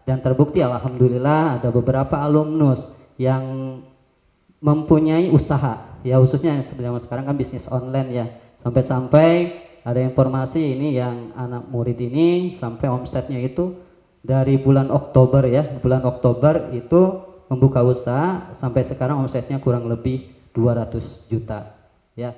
Dan terbukti alhamdulillah ada beberapa alumnus yang mempunyai usaha, ya khususnya yang sekarang kan bisnis online ya. Sampai-sampai ada informasi ini yang anak murid ini sampai omsetnya itu dari bulan Oktober ya, bulan Oktober itu membuka usaha sampai sekarang omsetnya kurang lebih 200 juta ya.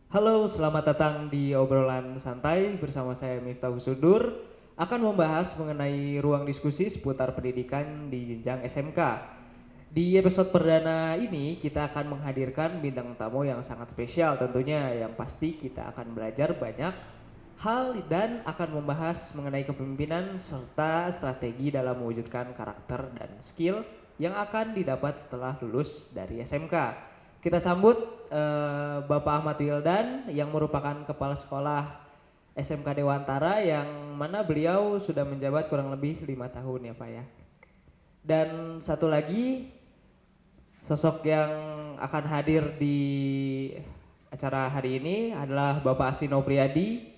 Halo, selamat datang di obrolan santai bersama saya Miftah Husudur. Akan membahas mengenai ruang diskusi seputar pendidikan di jenjang SMK. Di episode perdana ini kita akan menghadirkan bintang tamu yang sangat spesial tentunya, yang pasti kita akan belajar banyak hal dan akan membahas mengenai kepemimpinan serta strategi dalam mewujudkan karakter dan skill yang akan didapat setelah lulus dari SMK. Kita sambut Bapak Ahmad Wildan yang merupakan Kepala Sekolah SMK Dewantara, yang mana beliau sudah menjabat kurang lebih 5 tahun ya Pak ya. Dan satu lagi sosok yang akan hadir di acara hari ini adalah Bapak Asino Priyadi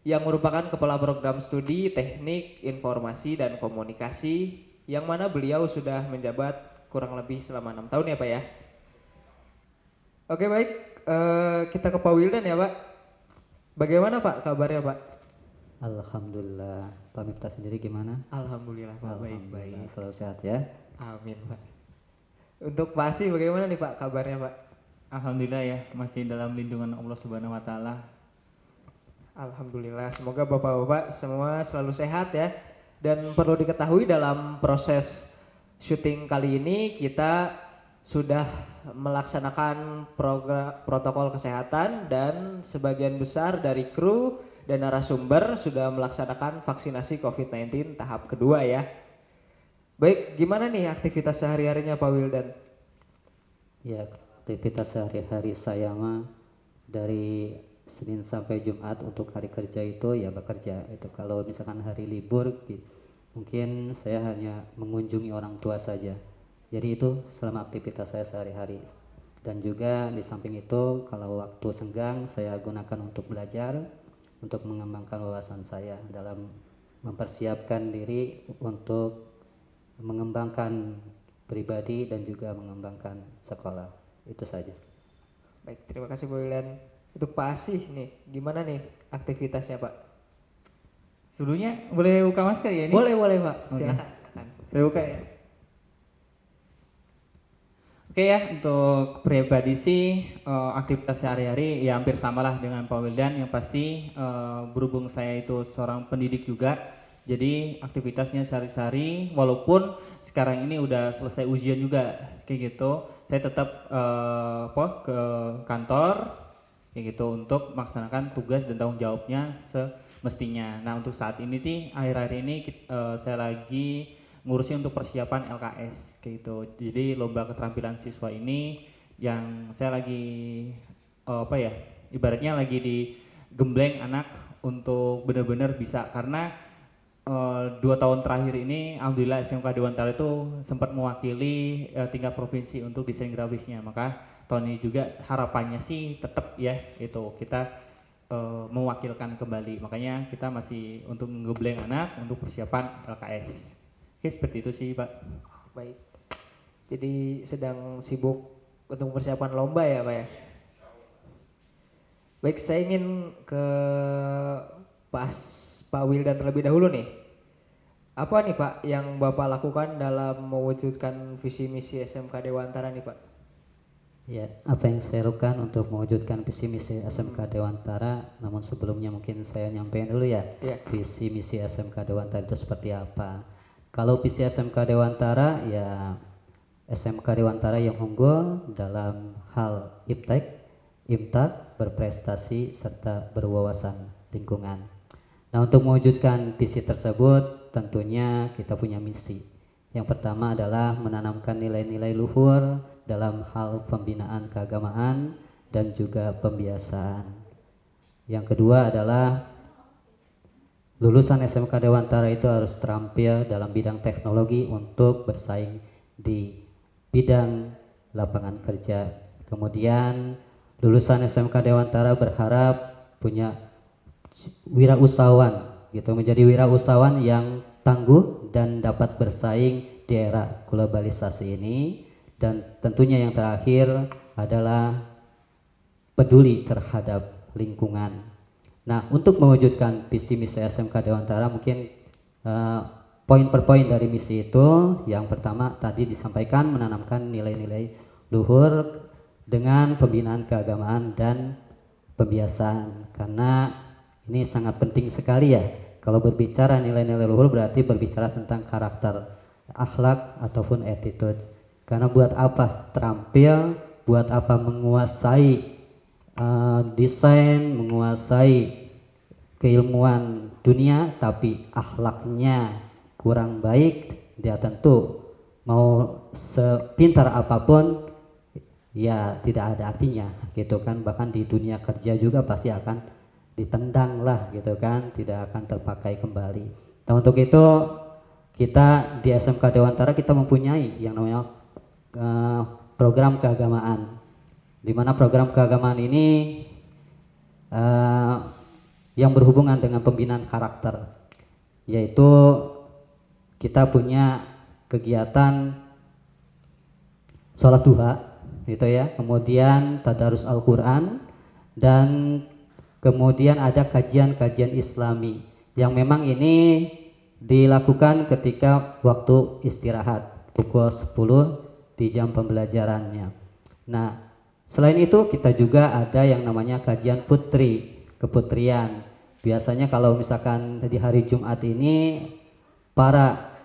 yang merupakan Kepala Program Studi Teknik Informasi dan Komunikasi, yang mana beliau sudah menjabat kurang lebih selama 6 tahun ya Pak ya. Oke baik, kita ke Pak Wildan ya Pak. Bagaimana Pak kabarnya Pak? Alhamdulillah. Pak Miftah sendiri gimana? Alhamdulillah Pak, baik-baik. Selalu sehat ya. Amin Pak. Untuk Pak Asi bagaimana nih Pak kabarnya Pak? Alhamdulillah ya, masih dalam lindungan Allah Subhanahu wa taala. Alhamdulillah, semoga Bapak-bapak semua selalu sehat ya. Dan perlu diketahui dalam proses syuting kali ini kita sudah melaksanakan protokol kesehatan dan sebagian besar dari kru dan narasumber sudah melaksanakan vaksinasi COVID-19 tahap kedua ya. Baik, gimana nih aktivitas sehari-harinya Pak Wildan? Ya, aktivitas sehari-hari saya mah dari Senin sampai Jumat untuk hari kerja itu ya bekerja. Itu kalau misalkan hari libur mungkin saya hanya mengunjungi orang tua saja. Jadi itu selama aktivitas saya sehari-hari. Dan juga di samping itu kalau waktu senggang saya gunakan untuk belajar, untuk mengembangkan wawasan saya dalam mempersiapkan diri untuk mengembangkan pribadi dan juga mengembangkan sekolah. Itu saja. Baik, terima kasih Pak Wildan. Untuk Pak Asih nih, gimana nih aktivitasnya Pak? Sebelumnya boleh buka masker ya ini? Boleh Pak, Oke. silakan. Saya buka ya. Oke ya, untuk pribadi sih aktivitas sehari-hari ya hampir samalah dengan Pak Wildan. Yang pasti berhubung saya itu seorang pendidik juga, jadi aktivitasnya sehari-hari walaupun sekarang ini udah selesai ujian juga kayak gitu, saya tetap ke kantor kayak gitu untuk melaksanakan tugas dan tanggung jawabnya semestinya. Nah untuk saat ini sih akhir-akhir ini saya lagi ngurusin untuk persiapan LKS kayak gitu. Jadi lomba keterampilan siswa ini yang saya lagi ibaratnya lagi digembleng anak untuk benar-benar bisa, karena 2 tahun terakhir ini alhamdulillah SMK Dewantara itu sempat mewakili tingkat provinsi untuk desain grafisnya. Maka tahun ini juga harapannya sih tetap ya itu kita mewakilkan kembali. Makanya kita masih untuk ngebleng anak untuk persiapan LKS. Oke, seperti itu sih Pak. Baik, jadi sedang sibuk untuk persiapan lomba ya Pak ya. Baik, saya ingin ke Pak Wildan terlebih dahulu nih. Apa nih Pak yang Bapak lakukan dalam mewujudkan visi misi SMK Dewantara nih Pak? Ya, apa yang saya lakukan untuk mewujudkan visi misi SMK Dewantara, namun sebelumnya mungkin saya nyampein dulu ya. Visi misi SMK Dewantara itu seperti apa? Kalau visi SMK Dewantara ya SMK Dewantara yang unggul dalam hal iptek, imtak, berprestasi serta berwawasan lingkungan. Nah, untuk mewujudkan visi tersebut tentunya kita punya misi. Yang pertama adalah menanamkan nilai-nilai luhur dalam hal pembinaan keagamaan dan juga pembiasaan. Yang kedua adalah lulusan SMK Dewantara itu harus terampil dalam bidang teknologi untuk bersaing di bidang lapangan kerja. Kemudian lulusan SMK Dewantara berharap punya wirausahawan gitu, menjadi wirausahawan yang tangguh dan dapat bersaing di era globalisasi ini. Dan tentunya yang terakhir adalah peduli terhadap lingkungan. Nah, untuk mewujudkan visi misi SMK Dewantara mungkin poin per poin dari misi itu, yang pertama tadi disampaikan menanamkan nilai-nilai luhur dengan pembinaan keagamaan dan pembiasaan, karena ini sangat penting sekali ya. Kalau berbicara nilai-nilai luhur berarti berbicara tentang karakter, akhlak ataupun attitude. Karena buat apa terampil, buat apa menguasai desain, menguasai keilmuan dunia tapi akhlaknya kurang baik, dia tentu mau sepintar apapun ya tidak ada artinya gitu kan. Bahkan di dunia kerja juga pasti akan ditendang lah gitu kan, tidak akan terpakai kembali. Nah, untuk itu kita di SMK Dewantara kita mempunyai yang namanya program keagamaan, di mana program keagamaan ini yang berhubungan dengan pembinaan karakter, yaitu kita punya kegiatan sholat duha gitu ya, kemudian tadarus Al-Quran, dan kemudian ada kajian-kajian Islami yang memang ini dilakukan ketika waktu istirahat pukul 10 di jam pembelajarannya. Nah, selain itu kita juga ada yang namanya kajian putri, keputrian. Biasanya kalau misalkan di hari Jumat ini para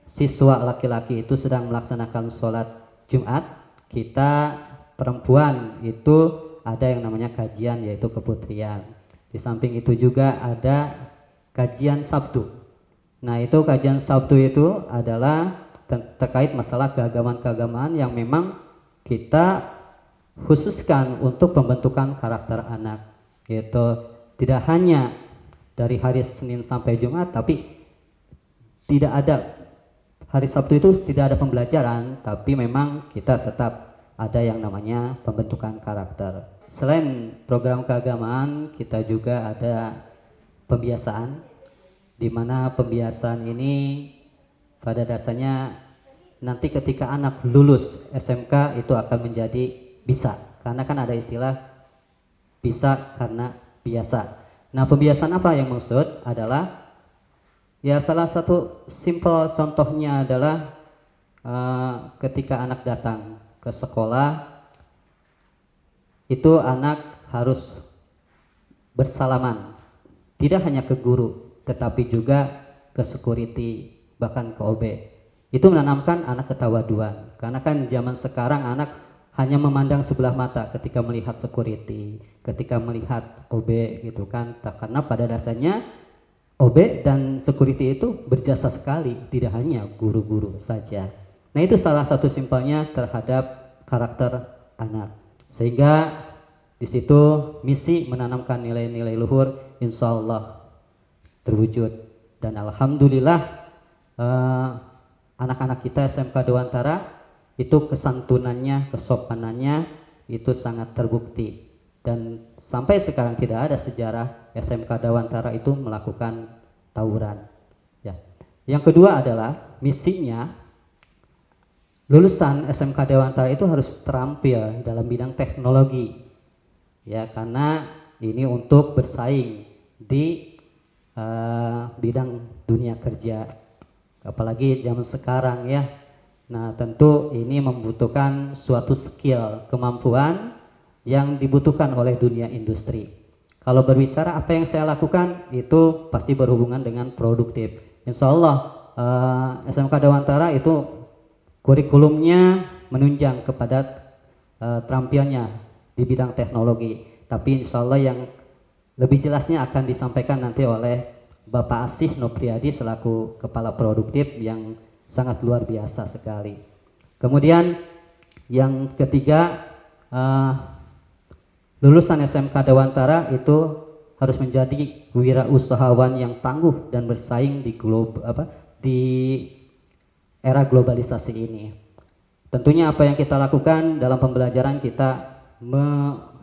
siswa laki-laki itu sedang melaksanakan sholat Jumat, kita perempuan itu ada yang namanya kajian yaitu keputrian. Di samping itu juga ada kajian Sabtu. Nah, itu kajian Sabtu itu adalah terkait masalah keagamaan-keagamaan yang memang kita khususkan untuk pembentukan karakter anak, yaitu tidak hanya dari hari Senin sampai Jumat, tapi tidak ada hari Sabtu itu tidak ada pembelajaran, tapi memang kita tetap ada yang namanya pembentukan karakter. Selain program keagamaan, kita juga ada pembiasaan, di mana pembiasaan ini pada dasarnya nanti ketika anak lulus SMK itu akan menjadi bisa, karena kan ada istilah bisa karena biasa. Nah, pembiasaan apa yang maksud adalah ya salah satu simple contohnya adalah ketika anak datang ke sekolah itu anak harus bersalaman, tidak hanya ke guru tetapi juga ke security, bahkan ke OB. Itu menanamkan anak ketawaduan, karena kan zaman sekarang anak hanya memandang sebelah mata ketika melihat security, ketika melihat OB gitu kan. Karena pada dasarnya OB dan security itu berjasa sekali, tidak hanya guru-guru saja. Nah, itu salah satu simpelnya terhadap karakter anak. Sehingga di situ misi menanamkan nilai-nilai luhur insya Allah terwujud. Dan alhamdulillah anak-anak kita SMK Dewantara itu kesantunannya, kesopanannya itu sangat terbukti, dan sampai sekarang tidak ada sejarah SMK Dewantara itu melakukan tawuran. Ya. Yang kedua adalah misinya lulusan SMK Dewantara itu harus terampil dalam bidang teknologi, ya, karena ini untuk bersaing di bidang dunia kerja, apalagi zaman sekarang ya. Nah, tentu ini membutuhkan suatu skill, kemampuan yang dibutuhkan oleh dunia industri. Kalau berbicara apa yang saya lakukan itu pasti berhubungan dengan produktif. Insya Allah SMK Dewantara itu kurikulumnya menunjang kepada terampilnya di bidang teknologi. Tapi insya Allah yang lebih jelasnya akan disampaikan nanti oleh Bapak Asih Nopriadi selaku Kepala Produktif yang sangat luar biasa sekali. Kemudian yang ketiga, lulusan SMK Dewantara itu harus menjadi wirausahawan yang tangguh dan bersaing di era globalisasi ini. Tentunya apa yang kita lakukan dalam pembelajaran kita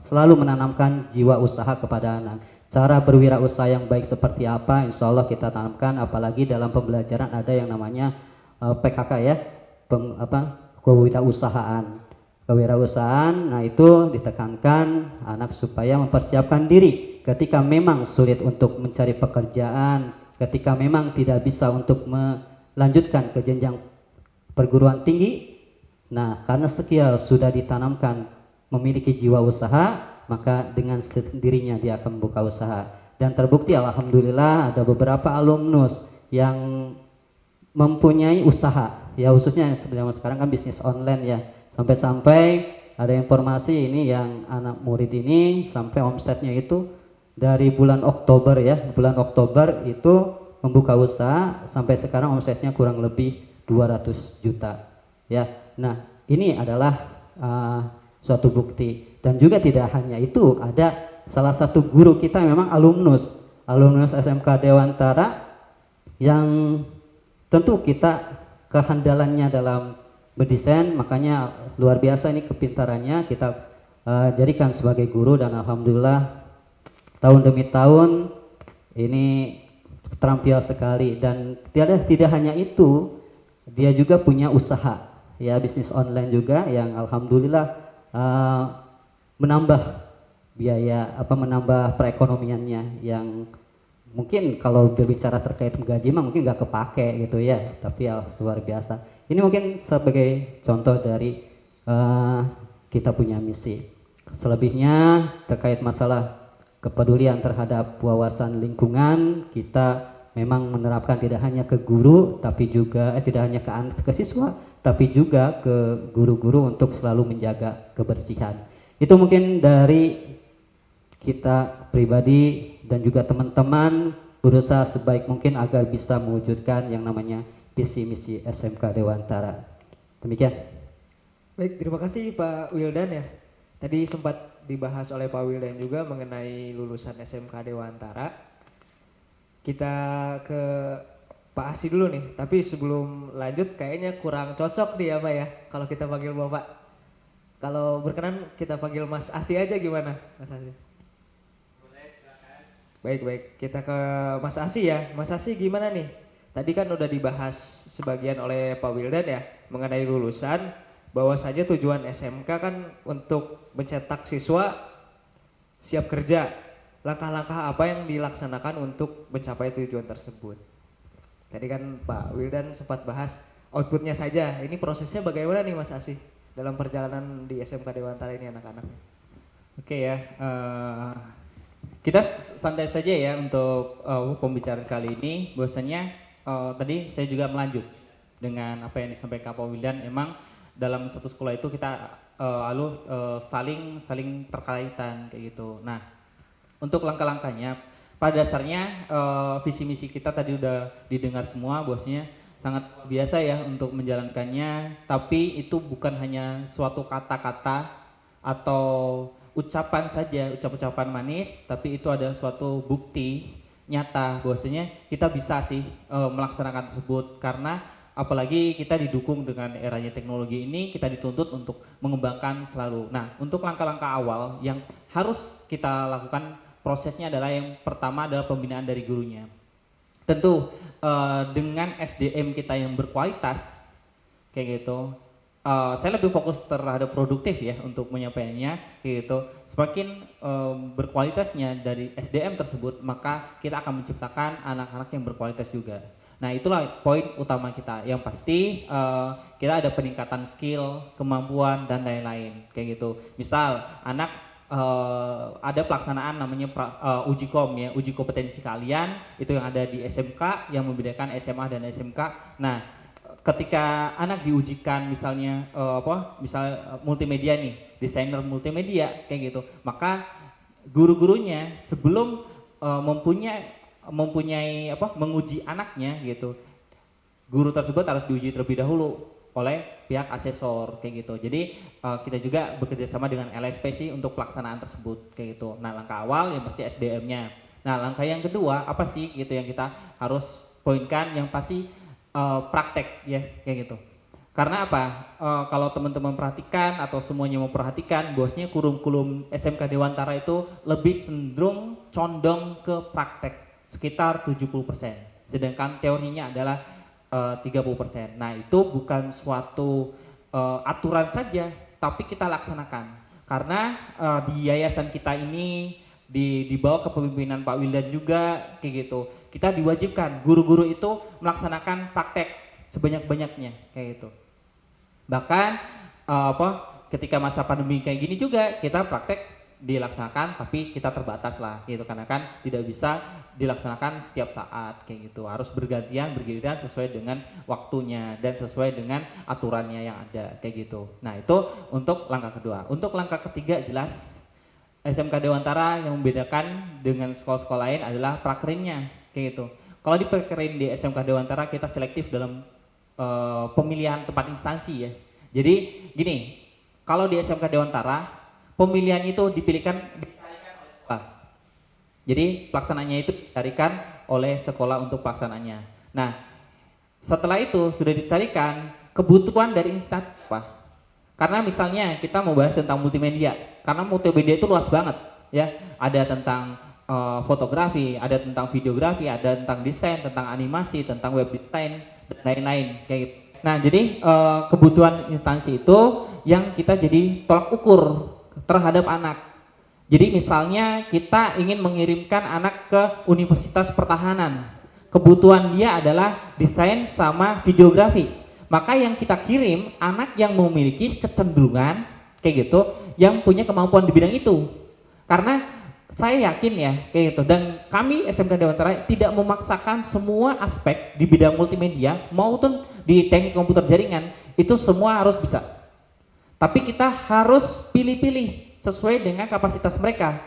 selalu menanamkan jiwa usaha kepada anak. Cara berwirausaha yang baik seperti apa, insya Allah kita tanamkan. Apalagi dalam pembelajaran ada yang namanya PKK ya, kewirausahaan. Nah itu ditekankan anak supaya mempersiapkan diri ketika memang sulit untuk mencari pekerjaan, ketika memang tidak bisa untuk melanjutkan ke jenjang perguruan tinggi. Nah, karena skill sudah ditanamkan memiliki jiwa usaha, maka dengan sendirinya dia akan membuka usaha. Dan terbukti alhamdulillah ada beberapa alumnus yang mempunyai usaha, ya khususnya yang sekarang kan bisnis online ya. Sampai-sampai ada informasi ini yang anak murid ini sampai omsetnya itu dari bulan Oktober ya, bulan Oktober itu membuka usaha sampai sekarang omsetnya kurang lebih 200 juta ya. Nah ini adalah suatu bukti. Dan juga tidak hanya itu, ada salah satu guru kita memang alumnus SMK Dewantara yang tentu kita kehandalannya dalam berdesain, makanya luar biasa ini kepintarannya kita jadikan sebagai guru. Dan alhamdulillah tahun demi tahun ini terampil sekali. Dan tidak hanya itu, dia juga punya usaha ya, bisnis online juga yang alhamdulillah menambah biaya menambah perekonomiannya, yang mungkin kalau berbicara terkait gaji mah mungkin nggak kepake gitu ya, tapi ya luar biasa. Ini mungkin sebagai contoh dari kita punya misi. Selebihnya terkait masalah kepedulian terhadap wawasan lingkungan, kita memang menerapkan tidak hanya ke guru, tapi juga tidak hanya ke siswa, tapi juga ke guru-guru untuk selalu menjaga kebersihan. Itu mungkin dari kita pribadi dan juga teman-teman berusaha sebaik mungkin agar bisa mewujudkan yang namanya visi misi SMK Dewantara. Demikian. Baik, terima kasih Pak Wildan ya. Tadi sempat dibahas oleh Pak Wildan juga mengenai lulusan SMK Dewantara. Kita ke Pak Asi dulu nih, tapi sebelum lanjut kayaknya kurang cocok nih ya Pak ya, kalau kita panggil Bapak. Kalau berkenan kita panggil Mas Asi aja, gimana Mas Asi? Boleh, silakan. Baik, kita ke Mas Asi ya. Mas Asi gimana nih? Tadi kan udah dibahas sebagian oleh Pak Wildan ya mengenai lulusan, bahwa saja tujuan SMK kan untuk mencetak siswa siap kerja. Langkah-langkah apa yang dilaksanakan untuk mencapai tujuan tersebut? Tadi kan Pak Wildan sempat bahas outputnya saja. Ini prosesnya bagaimana nih Mas Asi dalam perjalanan di SMK Dewantara ini anak-anaknya? Oke ya, kita santai saja ya untuk pembicaraan kali ini. Bahwasanya tadi saya juga melanjut dengan apa yang disampaikan Pak Wildan. Emang dalam satu sekolah itu kita saling terkaitan kayak gitu. Nah, untuk langkah-langkahnya, pada dasarnya visi misi kita tadi udah didengar semua, bahwasanya sangat biasa ya untuk menjalankannya. Tapi itu bukan hanya suatu kata-kata atau ucapan saja, ucapan manis, tapi itu ada suatu bukti nyata bahwasanya kita bisa sih melaksanakan tersebut. Karena apalagi kita didukung dengan eranya teknologi ini, kita dituntut untuk mengembangkan selalu. Nah, untuk langkah-langkah awal yang harus kita lakukan, prosesnya adalah yang pertama adalah pembinaan dari gurunya. Tentu dengan SDM kita yang berkualitas kayak gitu, saya lebih fokus terhadap produktif ya untuk menyampaikannya kayak gitu. Semakin berkualitasnya dari SDM tersebut, maka kita akan menciptakan anak-anak yang berkualitas juga. Nah, itulah poin utama kita. Yang pasti kita ada peningkatan skill, kemampuan dan lain-lain kayak gitu. Misal anak ada pelaksanaan namanya uji kom ya, uji kompetensi kalian, itu yang ada di SMK yang membedakan SMA dan SMK. Nah, ketika anak diujikan misalnya misal multimedia nih, desainer multimedia kayak gitu, maka guru-gurunya sebelum menguji anaknya gitu, guru tersebut harus diuji terlebih dahulu oleh pihak asesor kayak gitu. Jadi kita juga bekerja sama dengan LSP sih untuk pelaksanaan tersebut kayak gitu. Nah, langkah awal yang pasti SDM-nya. Nah, langkah yang kedua apa sih gitu yang kita harus poinkan? Yang pasti praktek ya kayak gitu. Karena apa? Kalau teman-teman perhatikan atau semuanya memperhatikan, bosnya kurikulum SMK Dewantara itu lebih cenderung condong ke praktek sekitar 70%. Sedangkan teorinya adalah 30%. Nah, itu bukan suatu aturan saja, tapi kita laksanakan. Karena di yayasan kita ini di bawah kepemimpinan Pak Wildan juga kayak gitu. Kita diwajibkan guru-guru itu melaksanakan praktek sebanyak-banyaknya kayak gitu. Bahkan ketika masa pandemi kayak gini juga kita praktek dilaksanakan, tapi kita terbatas lah gitu, karena kan tidak bisa dilaksanakan setiap saat kayak gitu, harus bergantian bergiliran sesuai dengan waktunya dan sesuai dengan aturannya yang ada kayak gitu. Nah, itu untuk langkah kedua. Untuk langkah ketiga, jelas SMK Dewantara yang membedakan dengan sekolah-sekolah lain adalah prakerinnya kayak gitu. Kalau di prakerin di SMK Dewantara kita selektif dalam pemilihan tempat instansi ya. Jadi gini, kalau di SMK Dewantara pemilihan itu dicarikan oleh sekolah. Jadi pelaksananya itu dicarikan oleh sekolah untuk pelaksananya. Nah, setelah itu sudah dicarikan kebutuhan dari instansi apa? Karena misalnya kita mau bahas tentang multimedia, karena multimedia itu luas banget ya. Ada tentang fotografi, ada tentang videografi, ada tentang desain, tentang animasi, tentang web design dan lain-lain kayak gitu. Nah, jadi kebutuhan instansi itu yang kita jadi tolak ukur terhadap anak. Jadi misalnya kita ingin mengirimkan anak ke Universitas Pertahanan, kebutuhan dia adalah desain sama videografi, maka yang kita kirim anak yang memiliki kecenderungan kayak gitu, yang punya kemampuan di bidang itu. Karena saya yakin ya kayak gitu, dan kami SMK Dewantara tidak memaksakan semua aspek di bidang multimedia maupun di teknik komputer jaringan itu semua harus bisa. Tapi kita harus pilih-pilih sesuai dengan kapasitas mereka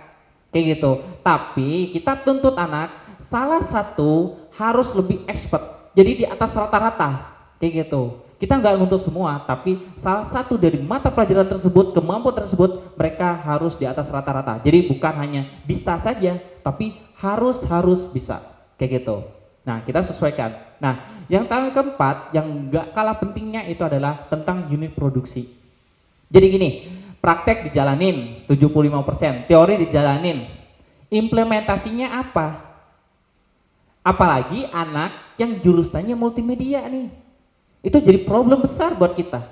kayak gitu. Tapi kita tuntut anak salah satu harus lebih expert, jadi di atas rata-rata kayak gitu. Kita nggak nuntut semua, tapi salah satu dari mata pelajaran tersebut, kemampuan tersebut mereka harus di atas rata-rata. Jadi bukan hanya bisa saja, tapi harus bisa kayak gitu. Nah, kita sesuaikan. Nah, yang keempat yang nggak kalah pentingnya itu adalah tentang unit produksi. Jadi gini, praktek dijalanin 75%, teori dijalanin, implementasinya apa? Apalagi anak yang jurusannya multimedia nih, itu jadi problem besar buat kita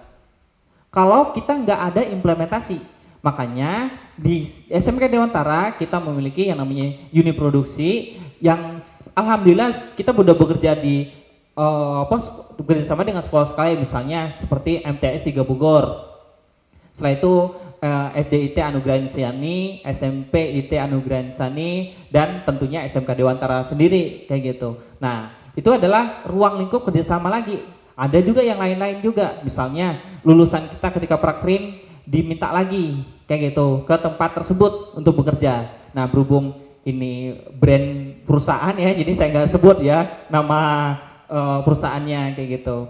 kalau kita nggak ada implementasi. Makanya di SMK Dewantara kita memiliki yang namanya unit produksi yang alhamdulillah kita sudah bekerja di bekerja sama dengan sekolah-sekolah misalnya seperti MTS 3 Bogor. Setelah itu SDIT Anugerah Insani, SMP IT Anugerah Insani, dan tentunya SMK Dewantara sendiri kayak gitu. Nah, itu adalah ruang lingkup kerjasama lagi. Ada juga yang lain-lain juga, misalnya lulusan kita ketika prakrin diminta lagi kayak gitu ke tempat tersebut untuk bekerja. Nah, berhubung ini brand perusahaan ya, jadi saya nggak sebut ya nama perusahaannya kayak gitu.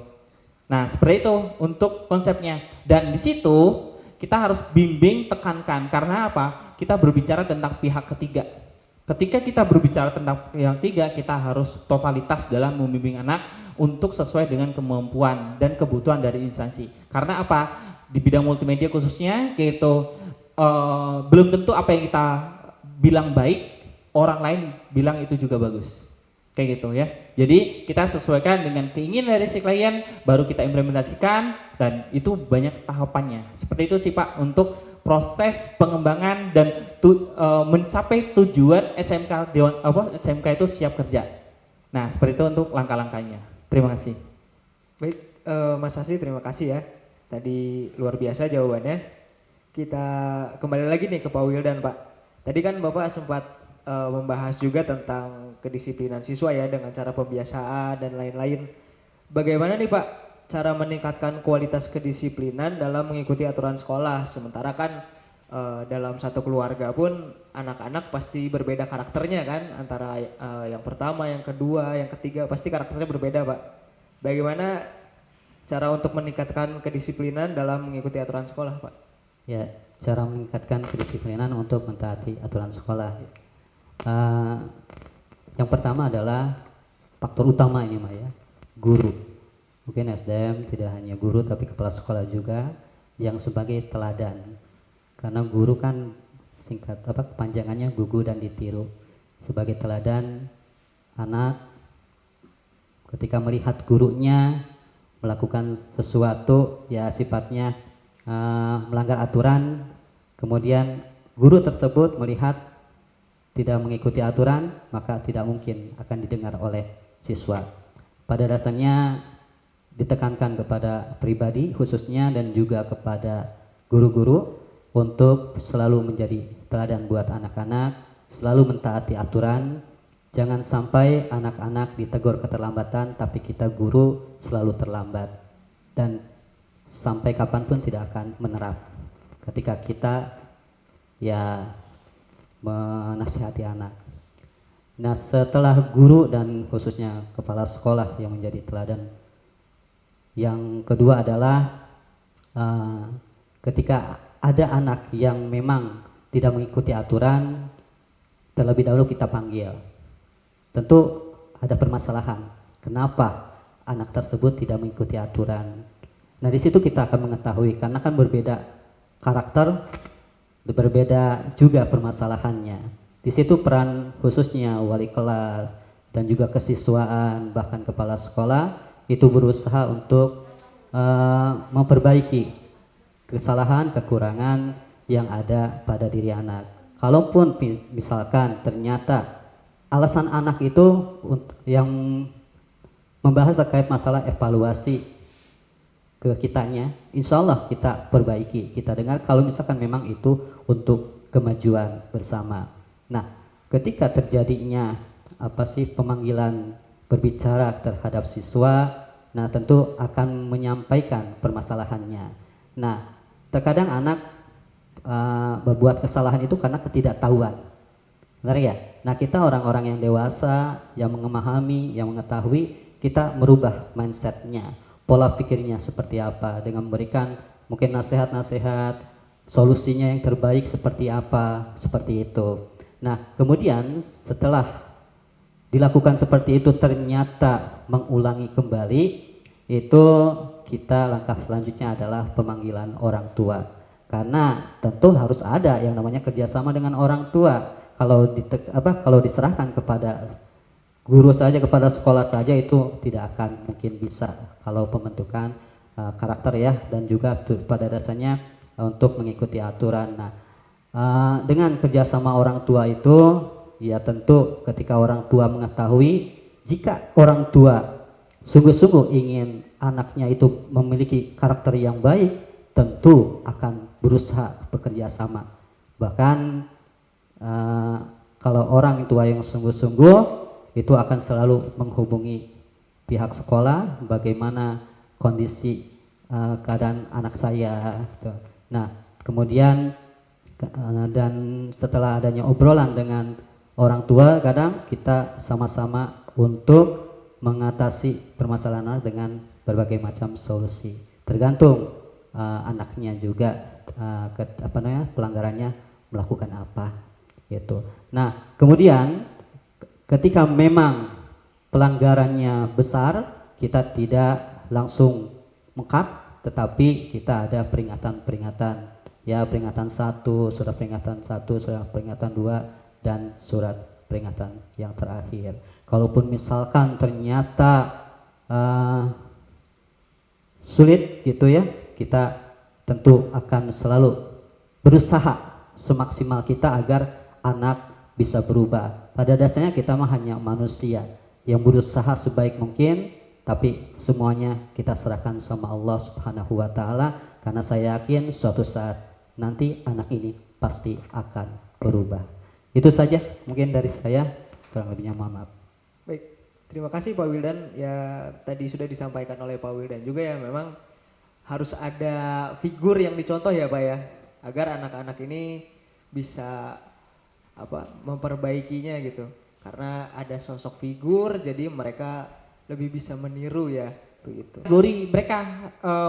Nah, seperti itu untuk konsepnya. Dan di situ kita harus bimbing, tekankan, karena apa? Kita berbicara tentang pihak ketiga. Ketika kita berbicara tentang pihak ketiga, kita harus totalitas dalam membimbing anak untuk sesuai dengan kemampuan dan kebutuhan dari instansi. Karena apa? Di bidang multimedia khususnya, yaitu belum tentu apa yang kita bilang baik, orang lain bilang itu juga bagus. Kayak gitu ya. Jadi kita sesuaikan dengan keinginan dari si klien, baru kita implementasikan, dan itu banyak tahapannya. Seperti itu sih Pak untuk proses pengembangan dan mencapai tujuan SMK itu siap kerja. Nah, seperti itu untuk langkah-langkahnya. Terima kasih. Baik, Mas Hasi, terima kasih ya. Tadi luar biasa jawabannya. Kita kembali lagi nih ke Pak Wildan, Pak. Tadi kan Bapak sempat membahas juga tentang kedisiplinan siswa ya dengan cara pembiasaan dan lain-lain. Bagaimana nih Pak cara meningkatkan kualitas kedisiplinan dalam mengikuti aturan sekolah? Sementara kan dalam satu keluarga pun anak-anak pasti berbeda karakternya kan, antara yang pertama, yang kedua, yang ketiga pasti karakternya berbeda Pak. Bagaimana cara untuk meningkatkan kedisiplinan dalam mengikuti aturan sekolah Pak? Ya, cara meningkatkan kedisiplinan untuk mentaati aturan sekolah. Yang pertama adalah faktor utama ini Maya, guru. Mungkin SDM tidak hanya guru tapi kepala sekolah juga yang sebagai teladan. Karena guru kan kepanjangannya gugu dan ditiru. Sebagai teladan, anak ketika melihat gurunya melakukan sesuatu ya sifatnya melanggar aturan, kemudian guru tersebut melihat tidak mengikuti aturan, maka tidak mungkin akan didengar oleh siswa. Pada dasarnya ditekankan kepada pribadi khususnya dan juga kepada guru-guru untuk selalu menjadi teladan buat anak-anak, selalu mentaati aturan. Jangan sampai anak-anak ditegur keterlambatan tapi kita guru selalu terlambat, dan sampai kapanpun tidak akan menerap ketika kita ya menasihati anak. Nah, setelah guru dan khususnya kepala sekolah yang menjadi teladan, yang kedua adalah ketika ada anak yang memang tidak mengikuti aturan, terlebih dahulu kita panggil. Tentu ada permasalahan. Kenapa anak tersebut tidak mengikuti aturan? Nah, di situ kita akan mengetahui karena kan berbeda karakter, berbeda juga permasalahannya. Di situ peran khususnya wali kelas dan juga kesiswaan bahkan kepala sekolah itu berusaha untuk memperbaiki kesalahan, kekurangan yang ada pada diri anak. Kalaupun misalkan ternyata alasan anak itu yang membahas terkait masalah evaluasi ke kitanya, insya Allah kita perbaiki, kita dengar kalau misalkan memang itu untuk kemajuan bersama. Nah, ketika terjadinya pemanggilan berbicara terhadap siswa, nah tentu akan menyampaikan permasalahannya. Nah, terkadang anak berbuat kesalahan itu karena ketidaktahuan, benar ya? Nah, kita orang-orang yang dewasa, yang memahami, yang mengetahui, kita merubah mindsetnya, pola pikirnya seperti apa dengan memberikan mungkin nasihat-nasihat, solusinya yang terbaik seperti apa, seperti itu. Nah, kemudian setelah dilakukan seperti itu ternyata mengulangi kembali, itu kita langkah selanjutnya adalah pemanggilan orang tua. Karena tentu harus ada yang namanya kerjasama dengan orang tua. Kalau diserahkan kepada guru saja, kepada sekolah saja itu tidak akan mungkin bisa kalau pembentukan karakter ya, dan juga pada dasarnya untuk mengikuti aturan. Nah, dengan kerjasama orang tua itu ya tentu ketika orang tua mengetahui, jika orang tua sungguh-sungguh ingin anaknya itu memiliki karakter yang baik, tentu akan berusaha bekerja sama. Bahkan kalau orang tua yang sungguh-sungguh itu akan selalu menghubungi pihak sekolah bagaimana kondisi keadaan anak saya gitu. Nah, kemudian dan setelah adanya obrolan dengan orang tua, kadang kita sama-sama untuk mengatasi permasalahan anak dengan berbagai macam solusi. Tergantung anaknya juga pelanggarannya melakukan apa gitu. Nah, kemudian ketika memang pelanggarannya besar, kita tidak langsung mengkat, tetapi kita ada peringatan-peringatan. Ya, peringatan 1, surat peringatan 1, surat peringatan 2, dan surat peringatan yang terakhir. Kalaupun misalkan ternyata sulit gitu ya, kita tentu akan selalu berusaha semaksimal kita agar anak bisa berubah. Pada dasarnya kita mah hanya manusia yang berusaha sebaik mungkin, tapi semuanya kita serahkan sama Allah Subhanahu wa taala, karena saya yakin suatu saat nanti anak ini pasti akan berubah. Itu saja mungkin dari saya, kurang lebihnya mohon maaf. Baik, terima kasih Pak Wildan. Ya, tadi sudah disampaikan oleh Pak Wildan juga ya, memang harus ada figur yang dicontoh ya Pak ya, agar anak-anak ini bisa memperbaikinya gitu. Karena ada sosok figur, jadi mereka lebih bisa meniru ya, begitu. Kategori mereka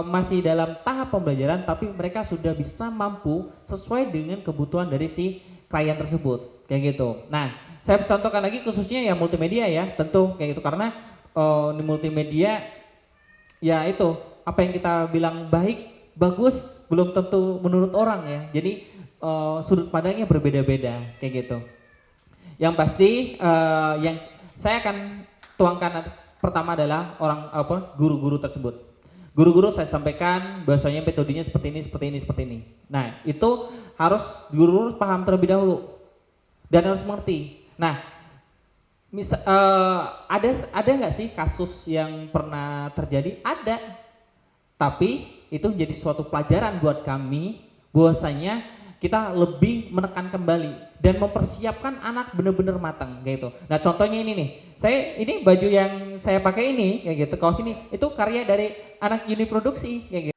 masih dalam tahap pembelajaran, tapi mereka sudah bisa mampu sesuai dengan kebutuhan dari si klien tersebut, kayak gitu. Nah, saya contohkan lagi khususnya ya multimedia ya, tentu kayak gitu karena di multimedia ya itu apa yang kita bilang baik, bagus belum tentu menurut orang ya. Jadi sudut pandangnya berbeda-beda kayak gitu. Yang pasti yang saya akan tuangkan pertama adalah guru-guru tersebut. Guru-guru saya sampaikan bahwasanya metodenya seperti ini, seperti ini, seperti ini. Nah, itu harus guru paham terlebih dahulu dan harus mengerti. Nah, ada nggak sih kasus yang pernah terjadi? Ada, tapi itu jadi suatu pelajaran buat kami bahwasanya kita lebih menekan kembali dan mempersiapkan anak benar-benar matang kayak gitu. Nah contohnya ini nih, ini baju yang saya pakai ini kayak gitu, kaos ini itu karya dari anak unit produksi kayak gitu.